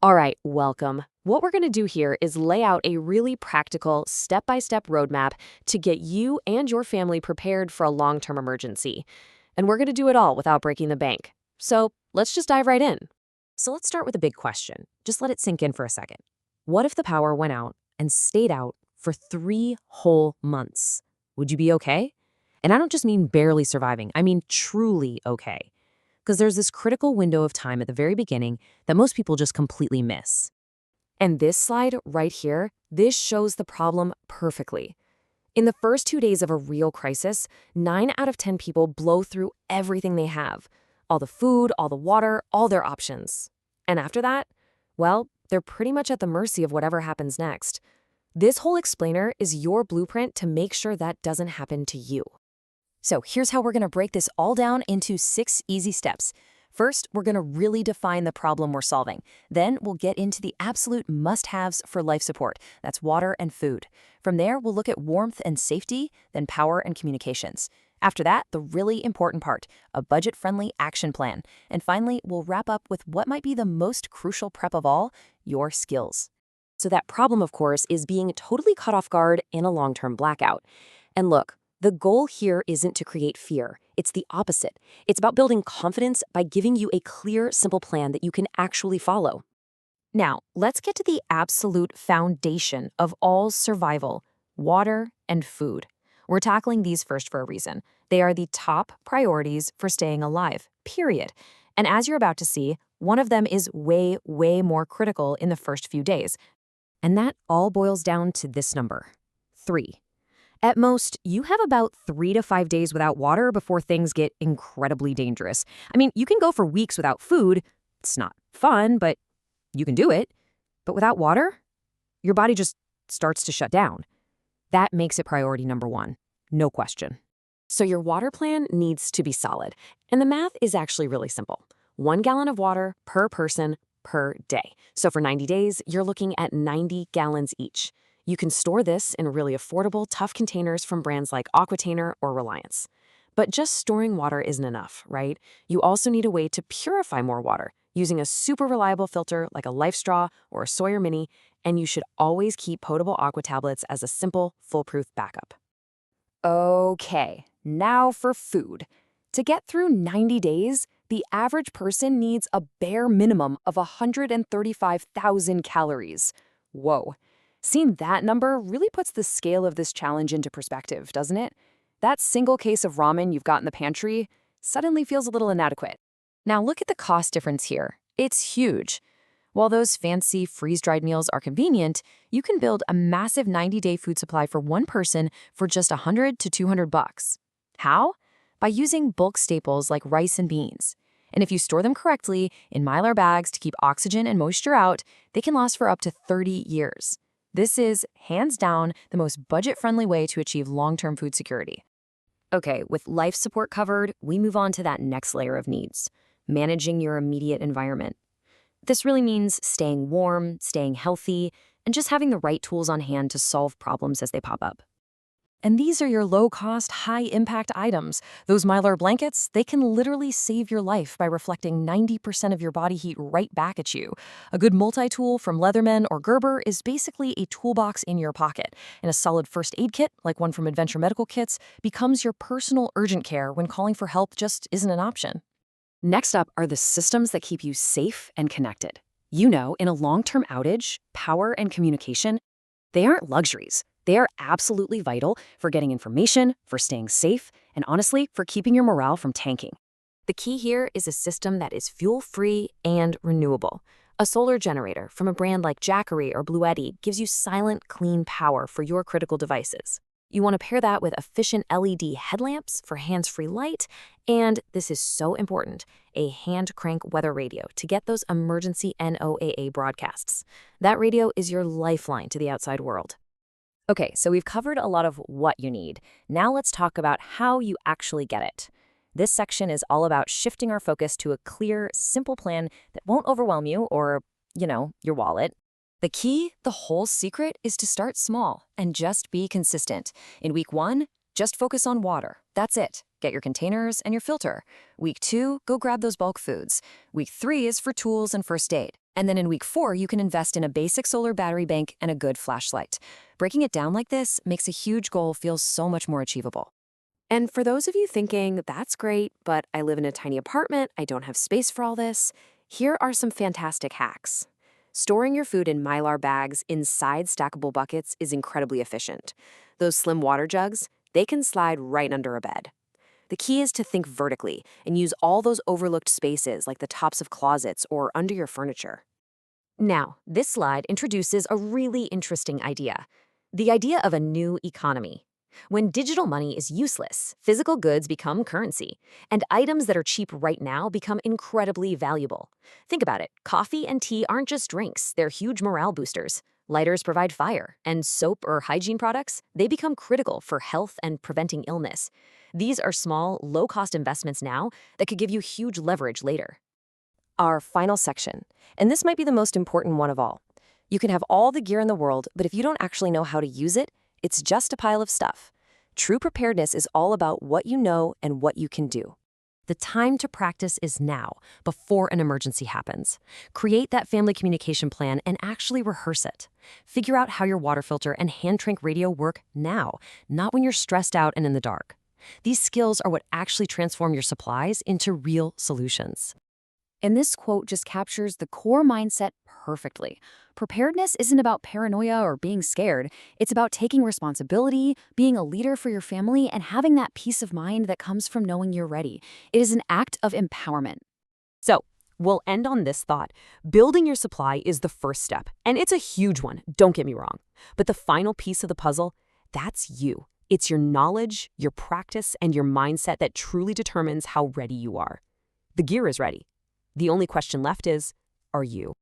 All right, welcome. What we're going to do here is lay out a really practical, step-by-step roadmap to get you and your family prepared for a long-term emergency. And we're going to do it all without breaking the bank. So let's just dive right in. So let's start with a big question. Just let it sink in for a second. What if the power went out and stayed out for 3 whole months? Would you be okay? And I don't just mean barely surviving, I mean truly okay. Because there's this critical window of time at the very beginning that most people just completely miss. And this slide right here, this shows the problem perfectly. In the first 2 days of a real crisis, 9 out of 10 people blow through everything they have. All the food, all the water, all their options. And after that, well, they're pretty much at the mercy of whatever happens next. This whole explainer is your blueprint to make sure that doesn't happen to you. So here's how we're going to break this all down into 6 easy steps. First, we're going to really define the problem we're solving. Then we'll get into the absolute must-haves for life support. That's water and food. From there, we'll look at warmth and safety, then power and communications. After that, the really important part, a budget-friendly action plan. And finally, we'll wrap up with what might be the most crucial prep of all, your skills. So that problem, of course, is being totally caught off guard in a long-term blackout. And look, the goal here isn't to create fear. It's the opposite. It's about building confidence by giving you a clear, simple plan that you can actually follow. Now, let's get to the absolute foundation of all survival, water and food. We're tackling these first for a reason. They are the top priorities for staying alive, period. And as you're about to see, one of them is way, way more critical in the first few days. And that all boils down to this number, 3. At most, you have about 3 to 5 days without water before things get incredibly dangerous. I mean, you can go for weeks without food. It's not fun, but you can do it. But without water, your body just starts to shut down. That makes it priority number 1, no question. So your water plan needs to be solid. And the math is actually really simple. 1 gallon of water per person per day. So for 90 days, you're looking at 90 gallons each. You can store this in really affordable, tough containers from brands like Aquitainer or Reliance. But just storing water isn't enough, right? You also need a way to purify more water using a super reliable filter like a Life Straw or a Sawyer Mini, and you should always keep potable aqua tablets as a simple, foolproof backup. Okay, now for food. To get through 90 days, the average person needs a bare minimum of 135,000 calories. Whoa. Seeing that number really puts the scale of this challenge into perspective, doesn't it? That single case of ramen you've got in the pantry suddenly feels a little inadequate. Now look at the cost difference here. It's huge. While those fancy freeze-dried meals are convenient, you can build a massive 90-day food supply for one person for just $100 to $200. How? By using bulk staples like rice and beans. And if you store them correctly in Mylar bags to keep oxygen and moisture out, they can last for up to 30 years. This is, hands down, the most budget-friendly way to achieve long-term food security. Okay, with life support covered, we move on to that next layer of needs, managing your immediate environment. This really means staying warm, staying healthy, and just having the right tools on hand to solve problems as they pop up. And these are your low-cost, high-impact items. Those Mylar blankets, they can literally save your life by reflecting 90% of your body heat right back at you. A good multi-tool from Leatherman or Gerber is basically a toolbox in your pocket. And a solid first aid kit, like one from Adventure Medical Kits, becomes your personal urgent care when calling for help just isn't an option. Next up are the systems that keep you safe and connected. You know, in a long-term outage, power and communication, they aren't luxuries. They are absolutely vital for getting information, for staying safe, and honestly, for keeping your morale from tanking. The key here is a system that is fuel-free and renewable. A solar generator from a brand like Jackery or Bluetti gives you silent, clean power for your critical devices. You want to pair that with efficient LED headlamps for hands-free light, and this is so important, a hand-crank weather radio to get those emergency NOAA broadcasts. That radio is your lifeline to the outside world. Okay, so we've covered a lot of what you need. Now let's talk about how you actually get it. This section is all about shifting our focus to a clear, simple plan that won't overwhelm you or, your wallet. The key, the whole secret, is to start small and just be consistent. In week 1, just focus on water. That's it. Get your containers and your filter. Week 2, go grab those bulk foods. Week 3 is for tools and first aid. And then in week 4, you can invest in a basic solar battery bank and a good flashlight. Breaking it down like this makes a huge goal feel so much more achievable. And for those of you thinking, that's great, but I live in a tiny apartment, I don't have space for all this, here are some fantastic hacks. Storing your food in Mylar bags inside stackable buckets is incredibly efficient. Those slim water jugs, they can slide right under a bed. The key is to think vertically and use all those overlooked spaces like the tops of closets or under your furniture. Now, this slide introduces a really interesting idea. The idea of a new economy. When digital money is useless, physical goods become currency, and items that are cheap right now become incredibly valuable. Think about it. Coffee and tea aren't just drinks, they're huge morale boosters. Lighters provide fire, and soap or hygiene products, they become critical for health and preventing illness. These are small, low-cost investments now that could give you huge leverage later. Our final section, and this might be the most important one of all. You can have all the gear in the world, but if you don't actually know how to use it, it's just a pile of stuff. True preparedness is all about what you know and what you can do. The time to practice is now, before an emergency happens. Create that family communication plan and actually rehearse it. Figure out how your water filter and hand trank radio work now, not when you're stressed out and in the dark. These skills are what actually transform your supplies into real solutions. And this quote just captures the core mindset perfectly. Preparedness isn't about paranoia or being scared. It's about taking responsibility, being a leader for your family, and having that peace of mind that comes from knowing you're ready. It is an act of empowerment. So, we'll end on this thought. Building your supply is the first step, and it's a huge one, don't get me wrong. But the final piece of the puzzle, that's you. It's your knowledge, your practice, and your mindset that truly determines how ready you are. The gear is ready. The only question left is, are you?